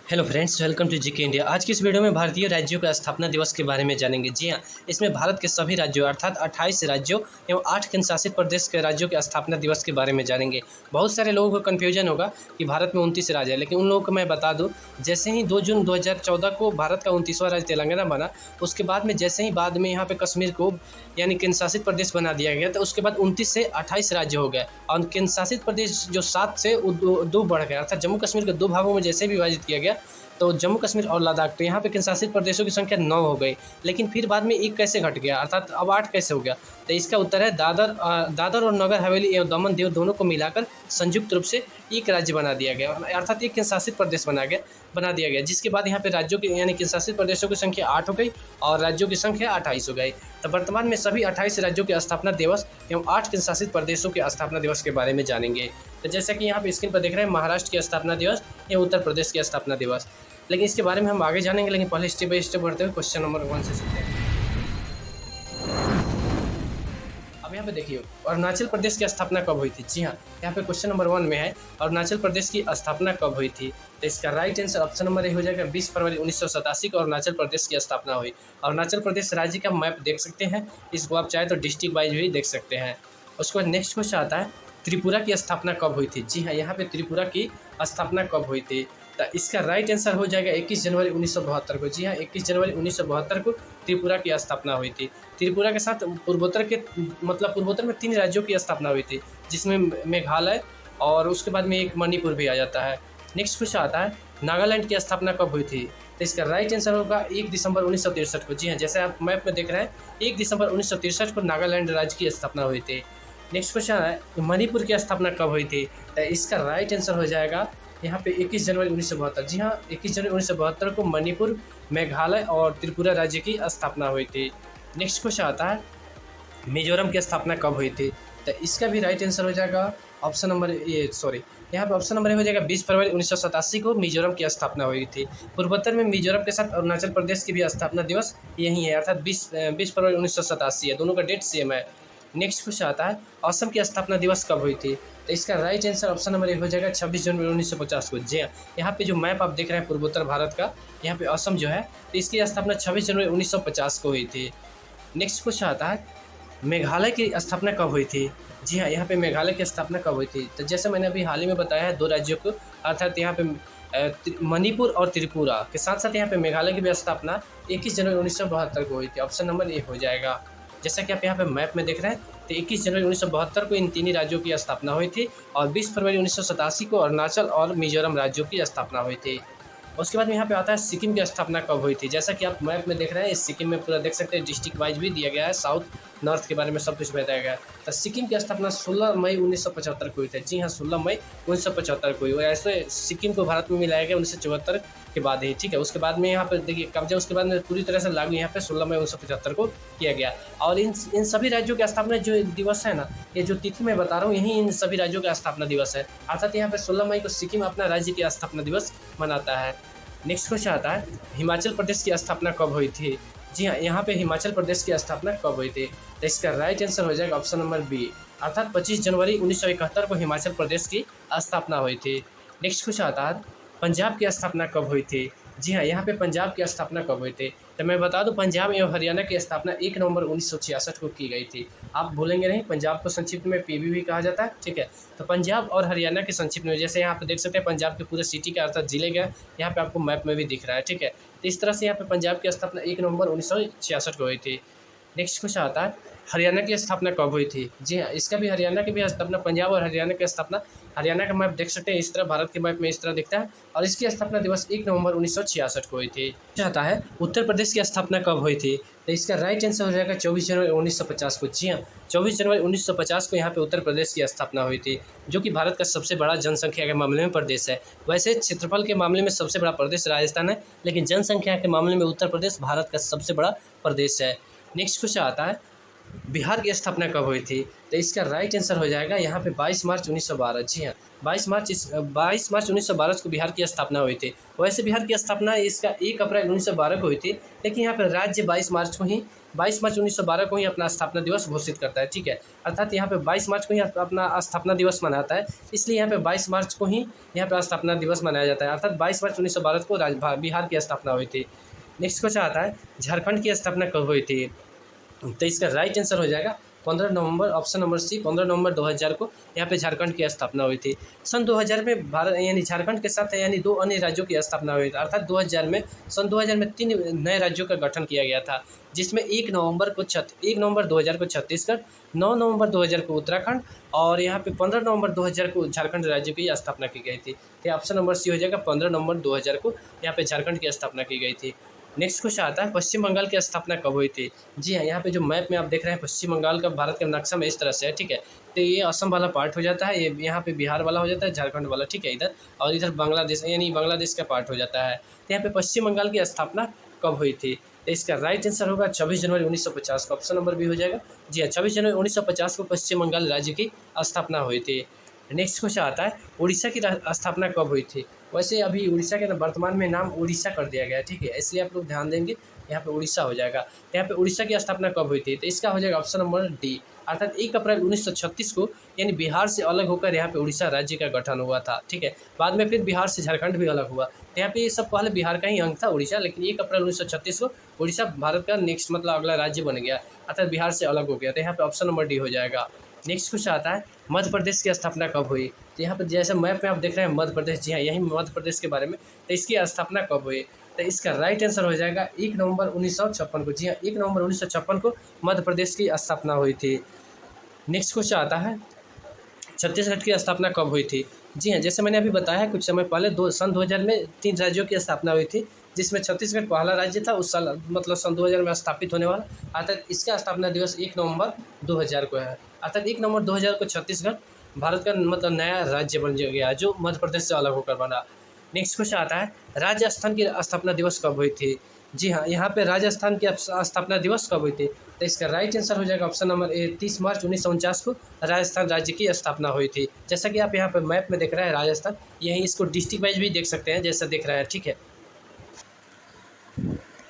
Hello friends, welcome to GK India. आज की इस वीडियो में भारतीय राज्यों का स्थापना दिवस के बारे में जानेंगे। जी हाँ, इसमें भारत के सभी राज्यों अर्थात 28 राज्यों एवं 8 केंद्र शासित प्रदेश के राज्यों के स्थापना दिवस के बारे में जानेंगे। बहुत सारे लोगों को कन्फ्यूजन होगा कि भारत में 29 राज्य है, लेकिन उन लोगों को मैं बता दूं, जैसे ही 2 जून 2014 को भारत का 29वां राज्य तेलंगाना बना, उसके बाद में जैसे ही बाद में यहाँ पे कश्मीर को यानी केंद्र शासित प्रदेश बना दिया गया, तो उसके बाद 29 से 28 राज्य हो गए और केंद्र शासित प्रदेश जो 7 से वो दो बढ़ गया, अर्थात जम्मू कश्मीर को 2 भागों में जैसे विभाजित किया गया, तो जम्मू कश्मीर और लद्दाख, तो यहाँ पे केंद्र शासित प्रदेशों की संख्या 9 हो गई। लेकिन फिर बाद में 1 कैसे घट गया, अर्थात अब 8 कैसे हो गया? तो इसका उत्तर है दादर और नगर हवेली एवं दमन दीव दोनों को मिलाकर संयुक्त रूप से एक राज्य बना दिया गया, अर्थात एक केंद्र शासित प्रदेश बना दिया गया, जिसके बाद यहाँ पे राज्यों की यानी केंद्र शासित प्रदेशों की संख्या 8 हो गई और राज्यों की संख्या 28 हो गई। तो वर्तमान में सभी 28 राज्यों के स्थापना दिवस एवं 8 केंद्र शासित प्रदेशों के स्थापना दिवस के बारे में जानेंगे। तो जैसा कि यहाँ पे स्क्रीन पर देख रहे हैं, महाराष्ट्र की स्थापना दिवस एवं उत्तर प्रदेश की स्थापना दिवस, लेकिन इसके बारे में हम आगे जानेंगे। लेकिन पहले स्टेप बाय स्टेप बढ़ते हुए क्वेश्चन नंबर 1 से चलते हैं। अब यहाँ पे देखिए, अरुणाचल प्रदेश की स्थापना कब हुई थी? जी हाँ, यहाँ पे क्वेश्चन नंबर 1 में है अरुणाचल प्रदेश की स्थापना कब हुई थी। तो इसका right answer option number A हो जाएगा। 20 फरवरी 1987 को अरुणाचल प्रदेश की स्थापना हुई। अरुणाचल प्रदेश राज्य का मैप देख सकते हैं, इसको आप चाहे तो डिस्ट्रिक्ट वाइज भी देख सकते हैं। उसके बाद नेक्स्ट क्वेश्चन आता है, त्रिपुरा की स्थापना कब हुई थी? जी हाँ, यहाँ पे त्रिपुरा की स्थापना कब हुई थी? तो इसका राइट आंसर हो जाएगा 21 जनवरी 1972 को। जी हाँ, 21 जनवरी 1972 को त्रिपुरा की स्थापना हुई थी। त्रिपुरा के साथ पूर्वोत्तर में 3 राज्यों की स्थापना हुई थी, जिसमें मेघालय और उसके बाद में एक मणिपुर भी आ जाता है। नेक्स्ट क्वेश्चन आता है, नागालैंड की स्थापना कब हुई थी? तो इसका राइट आंसर होगा 1 दिसंबर 1963 को। जी हाँ, जैसे आप मैप में देख रहे हैं, 1 दिसंबर 1963 को नागालैंड राज्य की स्थापना हुई थी। नेक्स्ट क्वेश्चन है, मणिपुर की स्थापना कब हुई थी? तो इसका राइट आंसर हो जाएगा यहाँ पे 21 जनवरी 1972। जी हाँ, 21 जनवरी 1972 को मणिपुर, मेघालय और त्रिपुरा राज्य की स्थापना हुई थी। नेक्स्ट क्वेश्चन आता है, मिजोरम की स्थापना कब हुई थी? तो इसका भी राइट आंसर हो जाएगा ऑप्शन नंबर यहाँ पे ऑप्शन नंबर हो जाएगा 20 फरवरी 1987 को मिजोरम की स्थापना हुई थी। पूर्वोत्तर में मिजोरम के साथ अरुणाचल प्रदेश की भी स्थापना दिवस यही है, अर्थात 20 फरवरी 1987 है, दोनों का डेट सेम है। नेक्स्ट क्वेश्चन आता है, असम की स्थापना दिवस कब हुई थी? तो इसका right answer option number A हो जाएगा 26 जनवरी 1950 को। जी यहाँ पे जो मैप आप देख रहे हैं पूर्वोत्तर भारत का, यहाँ पे असम जो है, तो इसकी स्थापना 26 जनवरी 1950 को हुई थी। नेक्स्ट क्वेश्चन आता है, मेघालय की स्थापना कब हुई थी? जी हाँ, यहाँ पे मेघालय की स्थापना कब हुई थी? तो जैसे मैंने अभी हाल ही में बताया है, 2 राज्यों को, अर्थात यहाँ पे मणिपुर और त्रिपुरा के साथ साथ यहाँ पे मेघालय की भी स्थापना 21 जनवरी 1972 को हुई थी। ऑप्शन नंबर ए हो जाएगा। जैसा कि आप यहाँ पे मैप में देख रहे हैं, तो 21 जनवरी 1972 को इन 3 ही राज्यों की स्थापना हुई थी और 20 फरवरी 1987 को अरुणाचल और मिजोरम राज्यों की स्थापना हुई थी। उसके बाद में यहाँ पे आता है, सिक्किम की स्थापना कब हुई थी? जैसा कि आप मैप में देख रहे हैं, इस सिक्किम में पूरा देख सकते हैं, डिस्ट्रिक्ट वाइज भी दिया गया है, साउथ नॉर्थ के बारे में सब कुछ बताया गया है। तो सिक्किम की स्थापना 16 मई 1975 को हुई थी। जी हाँ, 16 मई 1975 को हुई। और ऐसे सिक्किम को भारत में मिलाया गया 1974 के बाद ही, ठीक है। उसके बाद में यहाँ पर देखिए कब्जा उसके बाद में पूरी तरह से लागू यहाँ पे 16 मई 1975 को किया गया। और इन सभी राज्यों की स्थापना जो दिवस है ना, ये जो तिथि मैं बता रहा हूँ, यही इन सभी राज्यों का स्थापना दिवस है, अर्थात यहाँ पे 16 मई को सिक्किम अपना राज्य की स्थापना दिवस मनाता है। नेक्स्ट क्वेश्चन आता है, हिमाचल प्रदेश की स्थापना कब हुई थी? जी हाँ, यहाँ पे हिमाचल प्रदेश की स्थापना कब हुई थी? तो इसका राइट आंसर हो जाएगा ऑप्शन नंबर बी, अर्थात 25 जनवरी 1971 को हिमाचल प्रदेश की स्थापना हुई थी। नेक्स्ट क्वेश्चन आता है, पंजाब की स्थापना कब हुई थी? जी हाँ, यहाँ पे पंजाब की स्थापना कब हुई थी? तो मैं बता दूं, पंजाब एवं हरियाणा की स्थापना 1 नवंबर 1966 को की गई थी। आप भूलेंगे नहीं, पंजाब को संक्षिप्त में पीबी भी कहा जाता है, ठीक है। तो पंजाब और हरियाणा के संक्षिप्त में, जैसे यहाँ पे देख सकते हैं, पंजाब के पूरे सिटी का अर्थात जिले का यहाँ पे आपको मैप में भी दिख रहा है, ठीक है। तो इस तरह से यहाँ पे पंजाब की स्थापना 1 नवंबर 1966 को हुई थी। नेक्स्ट क्वेश्चन आता है, हरियाणा की स्थापना कब हुई थी? जी हाँ, इसका भी हरियाणा की भी स्थापना, पंजाब और हरियाणा की स्थापना, हरियाणा का मैप देख सकते हैं इस तरह, भारत के मैप में इस तरह दिखता है, और इसकी स्थापना दिवस 1 नवंबर 1966 को हुई थी। चाहता है, उत्तर प्रदेश की स्थापना कब हुई थी? तो इसका राइट आंसर हो जाएगा 24 जनवरी 1950 को। जी हाँ, 24 जनवरी 1950 को यहाँ पे उत्तर प्रदेश की स्थापना हुई थी, जो कि भारत का सबसे बड़ा जनसंख्या के मामले में प्रदेश है। वैसे क्षेत्रफल के मामले में सबसे बड़ा प्रदेश राजस्थान है, लेकिन जनसंख्या के मामले में उत्तर प्रदेश भारत का सबसे बड़ा प्रदेश है। नेक्स्ट क्वेश्चन आता है, बिहार की स्थापना कब हुई थी? तो इसका राइट आंसर हो जाएगा यहाँ पे 22 मार्च 1912। जी हाँ, 22 मार्च 1912 को बिहार की स्थापना हुई थी। वैसे बिहार की स्थापना इसका 1 अप्रैल 1912 को हुई थी, लेकिन यहाँ पर राज्य 22 मार्च 1912 को ही अपना स्थापना दिवस घोषित करता है, ठीक है। अर्थात यहाँ पे 22 मार्च को ही अपना स्थापना दिवस मनाता है, इसलिए यहाँ पे 22 मार्च को ही यहाँ पे स्थापना दिवस मनाया जाता है। अर्थात 22 मार्च 1912 को बिहार की स्थापना हुई थी। नेक्स्ट क्वेश्चन आता है, झारखंड की स्थापना कब हुई थी? तो इसका राइट आंसर हो जाएगा 15 नवंबर, ऑप्शन नंबर सी, 15 नवंबर 2000 को यहाँ पे झारखंड की स्थापना हुई थी। सन 2000 में भारत यानी झारखंड के साथ यानी 2 अन्य राज्यों की स्थापना हुई थी। अर्थात 2000 में 3 नए राज्यों का गठन किया गया था, जिसमें 1 नवंबर 2000 को छत्तीसगढ़, 9 नवंबर 2000 को उत्तराखंड और यहाँ पे 15 नवंबर 2000 को झारखंड राज्य की स्थापना की गई थी। तो ऑप्शन नंबर सी हो जाएगा, 15 नवंबर 2000 को यहाँ पे झारखंड की स्थापना की गई थी। नेक्स्ट क्वेश्चन आता है, पश्चिम बंगाल की स्थापना कब हुई थी? जी हाँ, यहाँ पे जो मैप में आप देख रहे हैं पश्चिम बंगाल का भारत का नक्शा में इस तरह से है, ठीक है। तो ये असम वाला पार्ट हो जाता है, ये यहाँ पे बिहार वाला हो जाता है, झारखंड वाला, ठीक है, इधर, और इधर बांग्लादेश यानी बांग्लादेश का पार्ट हो जाता है। तो यहाँ पे पश्चिम बंगाल की स्थापना कब हुई थी? तो इसका राइट आंसर होगा 26 जनवरी 1950 को, ऑप्शन नंबर बी हो जाएगा। जी हाँ, 26 जनवरी 1950 को पश्चिम बंगाल राज्य की स्थापना हुई थी। नेक्स्ट क्वेश्चन आता है, उड़ीसा की स्थापना कब हुई थी? वैसे अभी उड़ीसा के वर्तमान में नाम उड़ीसा कर दिया गया है, ठीक है, इसलिए आप लोग ध्यान देंगे, यहाँ पे उड़ीसा हो जाएगा। तो यहाँ पे उड़ीसा की स्थापना कब हुई थी? तो इसका हो जाएगा ऑप्शन नंबर डी, अर्थात 1 अप्रैल 1936 को, यानी बिहार से अलग होकर यहाँ पे उड़ीसा राज्य का गठन हुआ था, ठीक है। बाद में फिर बिहार से झारखंड भी अलग हुआ। तो यहाँ पे ये सब पहले बिहार का ही अंग था उड़ीसा, लेकिन 1 अप्रैल 1936 को उड़ीसा भारत का नेक्स्ट मतलब अगला राज्य बन गया, अर्थात बिहार से अलग हो गया। तो यहाँ पे ऑप्शन नंबर डी हो जाएगा। नेक्स्ट क्वेश्चन आता है, मध्य प्रदेश की स्थापना कब हुई? तो यहाँ पर जैसे मैप में आप देख रहे हैं मध्य प्रदेश, जी हाँ, यही मध्य प्रदेश के बारे में। तो इसकी स्थापना कब हुई? तो इसका राइट आंसर हो जाएगा 1 नवंबर 1956 को। जी हाँ, 1 नवंबर 1956 को मध्य प्रदेश की स्थापना हुई थी। नेक्स्ट क्वेश्चन आता है, छत्तीसगढ़ की स्थापना कब हुई थी? जी हाँ, जैसे मैंने अभी बताया कुछ समय पहले सन 2000 में 3 राज्यों की स्थापना हुई थी, जिसमें छत्तीसगढ़ पहला राज्य था उस साल, मतलब सन 2000 में स्थापित होने वाला। अर्थात इसका स्थापना दिवस 1 नवंबर 2000 को है। अर्थात 1 नवंबर 2000 को छत्तीसगढ़ भारत का मतलब नया राज्य बन गया, जो मध्य प्रदेश से अलग होकर बना। नेक्स्ट क्वेश्चन आता है, राजस्थान की स्थापना दिवस कब हुई थी? जी हाँ, यहाँ पे राजस्थान की स्थापना दिवस कब हुई थी? तो इसका राइट आंसर हो जाएगा ऑप्शन नंबर ए, 30 मार्च 1949 को राजस्थान राज्य की स्थापना हुई थी। जैसा कि आप यहाँ पे मैप में देख रहे हैं राजस्थान, यही इसको डिस्ट्रिक्ट वाइज भी देख सकते हैं जैसा देख रहा है, ठीक है।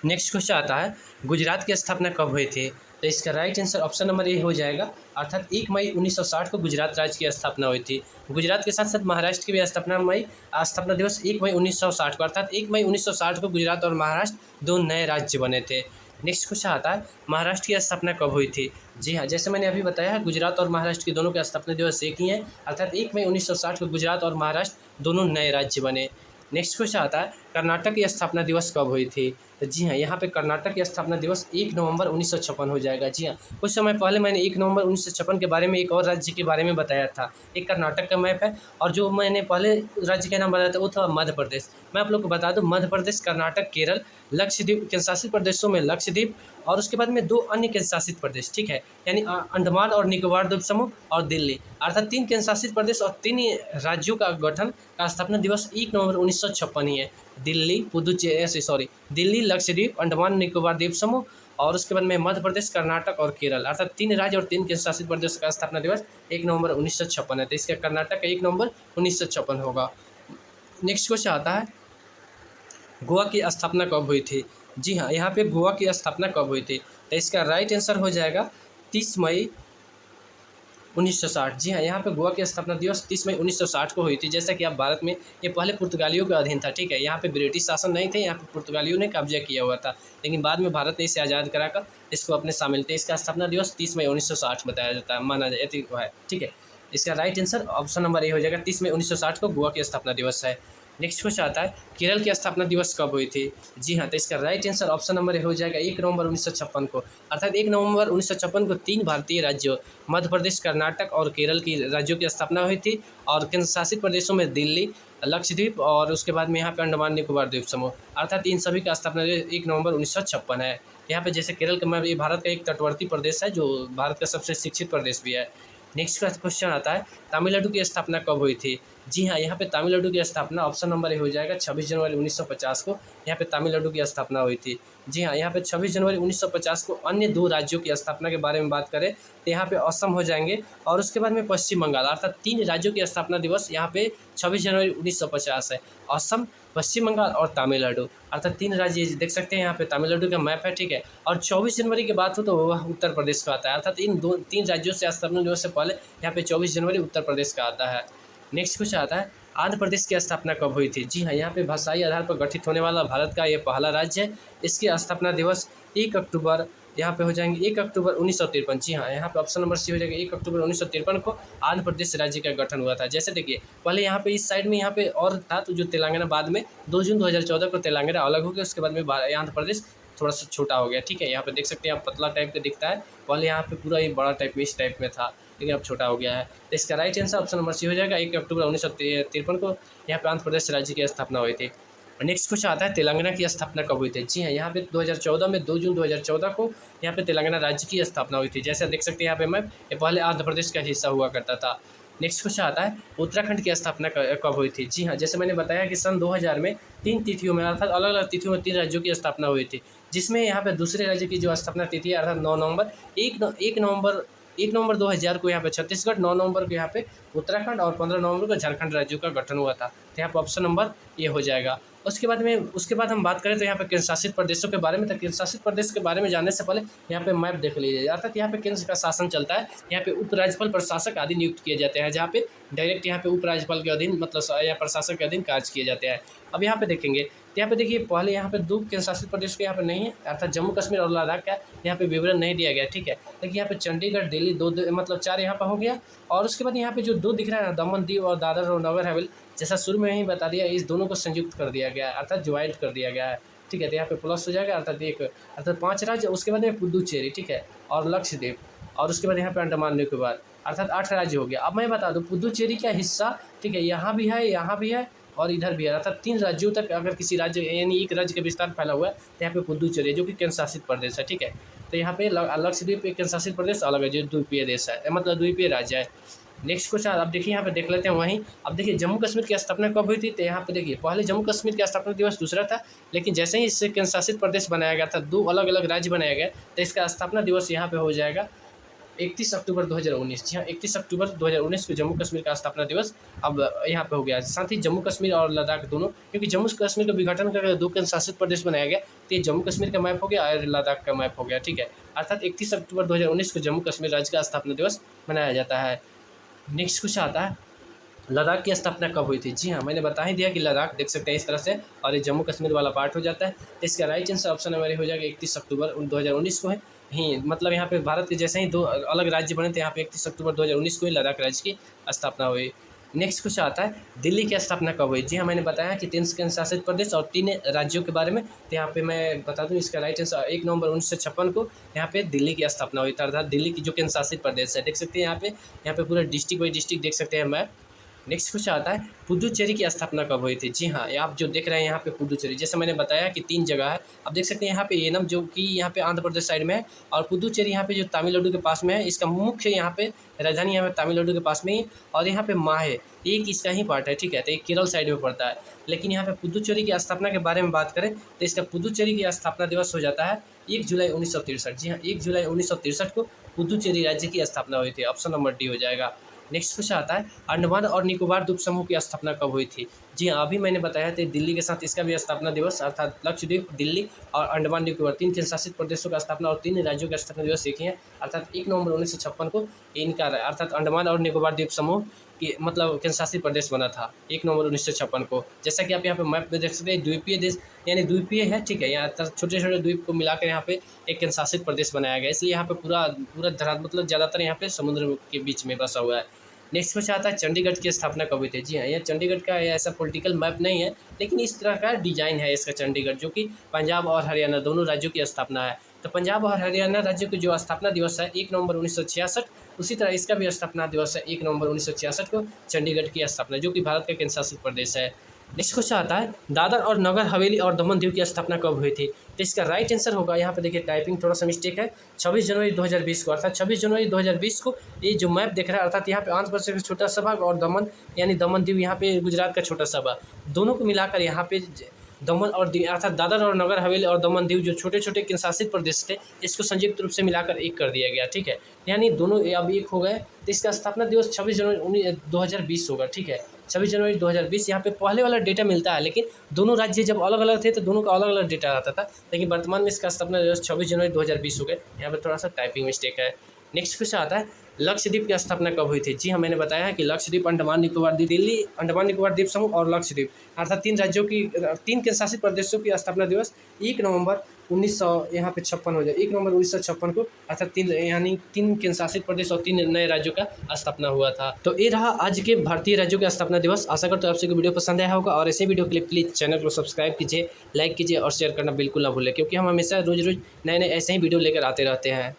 नेक्स्ट क्वेश्चन आता है, गुजरात की स्थापना कब हुई थी? तो इसका right answer option number A हो जाएगा, अर्थात 1 मई 1960 को गुजरात राज्य की स्थापना हुई थी। गुजरात के साथ साथ महाराष्ट्र की भी स्थापना दिवस 1 मई 1960 को, अर्थात 1 मई 1960 को गुजरात और महाराष्ट्र 2 नए राज्य बने थे। नेक्स्ट क्वेश्चन आता है, महाराष्ट्र की स्थापना कब हुई थी? जी हाँ, जैसे मैंने अभी बताया गुजरात और महाराष्ट्र के दोनों के स्थापना दिवस एक ही है, अर्थात 1 मई 1960 को गुजरात और महाराष्ट्र दोनों नए राज्य बने। नेक्स्ट क्वेश्चन आता है, कर्नाटक की स्थापना दिवस कब हुई थी? तो जी हाँ, यहाँ पे कर्नाटक की स्थापना दिवस 1 नवंबर 1956 हो जाएगा। जी हाँ, कुछ समय पहले मैंने 1 नवंबर 1956 के बारे में एक और राज्य के बारे में बताया था, एक कर्नाटक का मैप है, और जो मैंने पहले राज्य का नाम बताया था वो था मध्य प्रदेश। मैं आप लोग को बता दूं, मध्य प्रदेश, कर्नाटक, केरल, लक्षद्वीप, केंद्र शासित प्रदेशों में लक्षद्वीप और उसके बाद में 2 अन्य केंद्र शासित प्रदेश, ठीक है, यानी अंडमान और निकोबार द्वीप समूह और दिल्ली, अर्थात 3 केंद्र शासित प्रदेश और 3 राज्यों का गठन का स्थापना दिवस 1 नवंबर 1956 ही है। दिल्ली, लक्षद्वीप, अंडमान निकोबार द्वीप समूह और उसके बाद में मध्य प्रदेश, कर्नाटक और केरल, अर्थात 3 राज्य और 3 केंद्र शासित प्रदेश का स्थापना दिवस 1 नवंबर 1956 है। तो इसका कर्नाटक का 1 नवंबर 1956 होगा। नेक्स्ट क्वेश्चन आता है, गोवा की स्थापना कब हुई थी? जी हाँ, यहाँ पे गोवा की स्थापना कब हुई थी? तो इसका राइट आंसर हो जाएगा 30 मई 1960। जी हाँ, यहाँ पे गोवा की स्थापना दिवस 30 मई 1960 को हुई थी। जैसा कि आप भारत में, ये पहले पुर्तगालियों के अधीन था, ठीक है, यहाँ पे ब्रिटिश शासन नहीं थे, यहाँ पे पुर्तगालियों ने कब्जा किया हुआ था, लेकिन बाद में भारत ने इसे आज़ाद कराकर इसको अपने शामिल थे। इसका स्थापना दिवस 30 मई 1960 बताया जाता है, माना जाता है, ठीक है। इसका right answer option number A हो जाएगा, 30 मई 1960 को गोवा की स्थापना दिवस है। नेक्स्ट क्वेश्चन आता है, केरल की स्थापना दिवस कब हुई थी? जी हाँ, तो इसका right answer option number A हो जाएगा 1 नवंबर 1956 को, अर्थात 1 नवंबर 1956 को 3 भारतीय राज्यों मध्य प्रदेश, कर्नाटक और केरल की राज्यों की स्थापना हुई थी, और केंद्र शासित प्रदेशों में दिल्ली, लक्षद्वीप और उसके बाद में यहाँ पे अंडमान निकोबार द्वीप समूह, अर्थात इन सभी का स्थापना 1 नवंबर 1956 है। यहाँ पे जैसे केरल का ये भारत का एक तटवर्ती प्रदेश है, जो भारत का सबसे शिक्षित प्रदेश भी है। नेक्स्ट क्वेश्चन आता है, तमिलनाडु की स्थापना कब हुई थी? जी हाँ, यहाँ पे तमिलनाडु की स्थापना ऑप्शन नंबर ए हो जाएगा 26 जनवरी 1950 को यहाँ पे तमिलनाडु की स्थापना हुई थी। जी हाँ, यहाँ पे 26 जनवरी 1950 को अन्य 2 राज्यों की स्थापना के बारे में बात करें तो यहाँ पे असम हो जाएँगे और उसके बाद में पश्चिम बंगाल, अर्थात 3 राज्यों की स्थापना दिवस यहाँ पे 26 जनवरी 1950 है। असम, पश्चिम बंगाल और तमिलनाडु, अर्थात 3 राज्य देख सकते हैं यहाँ पे तमिलनाडु का मैप है, ठीक है। और 24 जनवरी की बात हो तो वह उत्तर प्रदेश का आता है, अर्थात इन 3 राज्यों से स्थापना दिवस से पहले यहाँ पे 24 जनवरी उत्तर प्रदेश का आता है। नेक्स्ट क्वेश्चन आता है, आंध्र प्रदेश की स्थापना कब हुई थी? जी हाँ, यहाँ पे भाषाई आधार पर गठित होने वाला भारत का ये पहला राज्य है। इसकी स्थापना दिवस 1 अक्टूबर यहाँ पे हो जाएंगे 1 अक्टूबर 1953। जी हाँ, यहाँ पे ऑप्शन नंबर सी हो जाएगा 1 अक्टूबर 1953 को आंध्र प्रदेश राज्य का गठन हुआ था। जैसे देखिए पहले यहाँ पे इस साइड में यहाँ पे और था तो जो तेलंगाना बाद में 2 जून 2014 को तेलंगाना अलग हो गया, उसके बाद में आंध्र प्रदेश थोड़ा सा छोटा हो गया, ठीक है। यहाँ पे देख सकते हैं आप पतला टाइप का दिखता है, पहले यहाँ पे पूरा ही बड़ा टाइप में इस टाइप में था, लेकिन अब छोटा हो गया है। तो इसका right answer option number C हो जाएगा 1 अक्टूबर 1953 को यहाँ पे आंध्र प्रदेश राज्य की स्थापना हुई थी। नेक्स्ट क्वेश्चन आता है, तेलंगाना की स्थापना कब हुई थी? जी हाँ, यहाँ पे 2014 में 2 जून 2014 को यहाँ पे तेलंगाना राज्य की स्थापना हुई थी। जैसे देख सकते हैं यहाँ पे मैप, ये पहले आंध्र प्रदेश का हिस्सा हुआ करता था। नेक्स्ट क्वेश्चन आता है, उत्तराखंड की स्थापना कब हुई थी? जी हाँ, जैसे मैंने बताया कि सन 2000 में 3 तिथियों में अर्थात अलग अलग तिथियों में 3 राज्यों की स्थापना हुई थी, जिसमें यहाँ पे दूसरे राज्य की जो स्थापना तिथि है अर्थात 9 नवंबर 1 नवंबर 2000 को यहाँ पे छत्तीसगढ़, 9 नवंबर को यहाँ पे उत्तराखंड और 15 नवंबर को झारखंड राज्यों का गठन हुआ था। तो यहाँ पे ऑप्शन नंबर ये हो जाएगा। उसके बाद हम बात करें तो यहाँ पे केंद्र शासित प्रदेशों के बारे में। तो केंद्र शासित प्रदेश के बारे में जानने से पहले यहाँ पे मैप देख लीजिए, अर्थात यहाँ पे केंद्र का शासन चलता है, यहाँ पे उपराज्यपाल, प्रशासक आदि नियुक्त किए जाते हैं, जहाँ पे डायरेक्ट यहाँ पे उपराज्यपाल के अधीन मतलब या प्रशासक के अधीन कार्य किए जाते हैं। अब यहाँ पे देखेंगे तो यहाँ पे देखिए पहले यहाँ पे 2 केंद्र शासित प्रदेश के यहाँ पे नहीं है, अर्थात जम्मू कश्मीर और लद्दाख का यहाँ पे विवरण नहीं दिया गया, ठीक है। लेकिन यहाँ पे चंडीगढ़, दिल्ली मतलब 4 यहाँ पर हो गया। और उसके बाद यहाँ पे जो 2 दिख रहा है ना, दमन, दीव और दादर और नगर हवेली, जैसा शुरू में ही बता दिया, इस दोनों को संयुक्त कर दिया गया है, अर्थात ज्वाइंट कर दिया गया है, ठीक है। तो यहाँ पे प्लस हो जाएगा, अर्थात 5 राज्य। उसके बाद में पुदुचेरी, ठीक है, और लक्षद्वीप, और उसके बाद यहाँ पे अंडमान निकोबार, अर्थात 8 राज्य हो गया। अब मैं बता दूँ पुदुचेरी का हिस्सा, ठीक है, यहाँ भी है और इधर भी है, अर्थात 3 राज्यों तक अगर किसी राज्य यानी एक राज्य का विस्तार फैला हुआ है तो यहाँ पे पुदुचेरी जो कि केंद्र शासित प्रदेश है, ठीक है। तो यहाँ पे लक्षद्वीप एक केंद्र शासित प्रदेश अलग है, जो द्वीपीय देश है, मतलब द्वीपीय राज्य है। नेक्स्ट क्वेश्चन अब देखिए यहाँ पे देख लेते हैं वहीं। अब देखिए जम्मू कश्मीर की स्थापना कब हुई थी? तो यहाँ पे देखिए पहले जम्मू कश्मीर की स्थापना दिवस दूसरा था, लेकिन जैसे ही इससे केंद्र शासित प्रदेश बनाया गया था, 2 अलग अलग राज्य बनाया गया, तो इसका स्थापना दिवस यहाँ पे हो जाएगा 31 अक्टूबर 2019। जी हाँ, 31 अक्टूबर 2019 को जम्मू कश्मीर का स्थापना दिवस अब यहाँ पे हो गया। साथ ही जम्मू कश्मीर और लद्दाख दोनों, क्योंकि जम्मू कश्मीर का विघटन करके 2 केंद्र शासित प्रदेश बनाया गया, तो ये जम्मू कश्मीर का मैप हो गया और लद्दाख का मैप हो गया, ठीक है। अर्थात 31 अक्टूबर 2019 को जम्मू कश्मीर राज्य का स्थापना दिवस मनाया जाता है। नेक्स्ट क्वेश्चन आता है, लद्दाख की स्थापना कब हुई थी? जी हाँ, मैंने बता ही दिया कि लद्दाख देख सकते हैं इस तरह से, और ये जम्मू कश्मीर वाला पार्ट हो जाता है। तो इसका राइट आंसर ऑप्शन नंबर हो जाएगा 31 अक्टूबर 2019 को है ही, मतलब यहाँ पे भारत के जैसे ही 2 अलग राज्य बने थे, यहाँ पे 31 अक्टूबर 2019 को ही लद्दाख राज्य की स्थापना हुई। नेक्स्ट क्वेश्चन आता है, दिल्ली की स्थापना कब हुई? जी हाँ, मैंने बताया कि 3 केंद्र शासित प्रदेश और 3 राज्यों के बारे में। तो यहाँ पे मैं बता दूँ इसका राइट आंसर 1 नवंबर 1956 को यहाँ पे दिल्ली की स्थापना हुई था, अर्थात दिल्ली की जो केंद्र शासित प्रदेश है। देख सकते हैं यहाँ पे पूरा डिस्ट्रिक्ट बाई डिस्ट्रिक्ट देख सकते हैं मैप। नेक्स्ट क्वेश्चन आता है, पुदुचेरी की स्थापना कब हुई थी? जी हाँ, आप जो देख रहे हैं यहाँ पे पुदुचेरी, जैसे मैंने बताया कि 3 जगह है। आप देख सकते हैं यहाँ पे एनम जो कि यहाँ पे आंध्र प्रदेश साइड में है, और पुदुचेरी यहाँ पे जो तमिलनाडु के पास में है। इसका मुख्य यहाँ पे राजधानी यहाँ पे तमिलनाडु के पास में ही, और यहाँ पे माहे एक इसका ही पार्ट है, ठीक है। तो एक केरल साइड में पड़ता है। लेकिन यहाँ पे पुदुचेरी की स्थापना के बारे में बात करें तो इसका पुदुचेरी की स्थापना दिवस हो जाता है 1 जुलाई 1963। जी हाँ, 1 जुलाई 1963 को पुदुचेरी राज्य की स्थापना हुई थी। ऑप्शन नंबर डी हो जाएगा। नेक्स्ट क्वेश्चन आता है, अंडमान और निकोबार द्वीप समूह की स्थापना कब हुई थी? जी हाँ, अभी मैंने बताया था दिल्ली के साथ इसका भी स्थापना दिवस, अर्थात लक्षद्वीप, दिल्ली और अंडमान निकोबार 3 केंद्र शासित प्रदेशों का स्थापना और 3 राज्यों का स्थापना दिवस एक ही है, अर्थात 1 नवंबर 1956 को इनका, अर्थात अंडमान और निकोबार द्वीप समूह की मतलब केंद्र शासित प्रदेश बना था 1 नवंबर 1956 को। जैसा कि आप यहाँ पे मैप में देख सकते हैं, द्वीपीय देश यानी द्वीपीय है, ठीक है। यहाँ छोटे छोटे द्वीप को मिलाकर यहाँ पे एक केंद्र शासित प्रदेश बनाया गया, इसलिए यहाँ पे पूरा धरा मतलब ज़्यादातर यहाँ पे समुद्र के बीच में बसा हुआ है। नेक्स्ट क्वेश्चन आता है, चंडीगढ़ की स्थापना कब हुई थी? जी हाँ, यह चंडीगढ़ का ऐसा पॉलिटिकल मैप नहीं है, लेकिन इस तरह का डिजाइन है इसका चंडीगढ़, जो कि पंजाब और हरियाणा दोनों राज्यों की स्थापना है। तो पंजाब और हरियाणा राज्यों की जो स्थापना दिवस है 1 नवंबर 1966, उसी तरह इसका भी स्थापना दिवस है 1 नवंबर 1966 को चंडीगढ़ की स्थापना, जो कि भारत का केंद्र शासित प्रदेश है। नेक्स्ट क्वेश्चन आता है दादर और नगर हवेली और दमन दीव की स्थापना कब हुई थी। तो इसका राइट आंसर होगा, यहाँ पे देखिए टाइपिंग थोड़ा सा मिस्टेक है, 26 जनवरी 2020 को, अर्थात 26 जनवरी 2020 को ये जो मैप देख रहा है, अर्थात यहाँ पे आंध्र प्रदेश का छोटा सा भाग और दमन यानी दमन दीव यहाँ पे गुजरात का छोटा सा भाग, दोनों को मिलाकर यहाँ पे दमन और अर्थात दादर और नगर हवेली और दमन दीव जो छोटे छोटे केंद्रशासित प्रदेश थे इसको संयुक्त रूप से मिलाकर एक कर दिया गया। ठीक है, यानी दोनों अब एक हो गए। तो इसका स्थापना दिवस 26 जनवरी 2020 होगा। ठीक है, 26 जनवरी 2020 यहाँ पे पहले वाला डेटा मिलता है, लेकिन दोनों राज्य जब अलग अलग थे तो दोनों का अलग अलग डेटा आता था, लेकिन वर्तमान में इसका स्थापना दिवस 26 जनवरी 2020 हो गए। यहाँ पे थोड़ा सा टाइपिंग मिस्टेक है। नेक्स्ट क्वेश्चन आता है लक्षद्वीप की स्थापना कब हुई थी। जी हाँ, मैंने बताया है कि लक्षद्वीप अंडमान निकोबार द्वीप, दिल्ली अंडमान निकोबार द्वीप समूह और लक्षद्वीप अर्थात 3 राज्यों की 3 केंद्रशासित प्रदेशों की स्थापना दिवस 1 नवंबर 1956 यहाँ पे 56 हो जाए 1 नवंबर 1956 को, अर्थात 3 यानी 3 केंद्रशासित प्रदेश और 3 नए राज्यों का स्थापना हुआ था। तो ये रहा आज के भारतीय राज्यों का स्थापना दिवस। आशा करते हो आपसे वीडियो पसंद आया होगा और ऐसे वीडियो के लिए प्लीज़ चैनल को सब्सक्राइब कीजिए, लाइक कीजिए और शेयर करना बिल्कुल ना भूलें, क्योंकि हम हमेशा रोज रोज नए नए ऐसे ही वीडियो लेकर आते रहते हैं।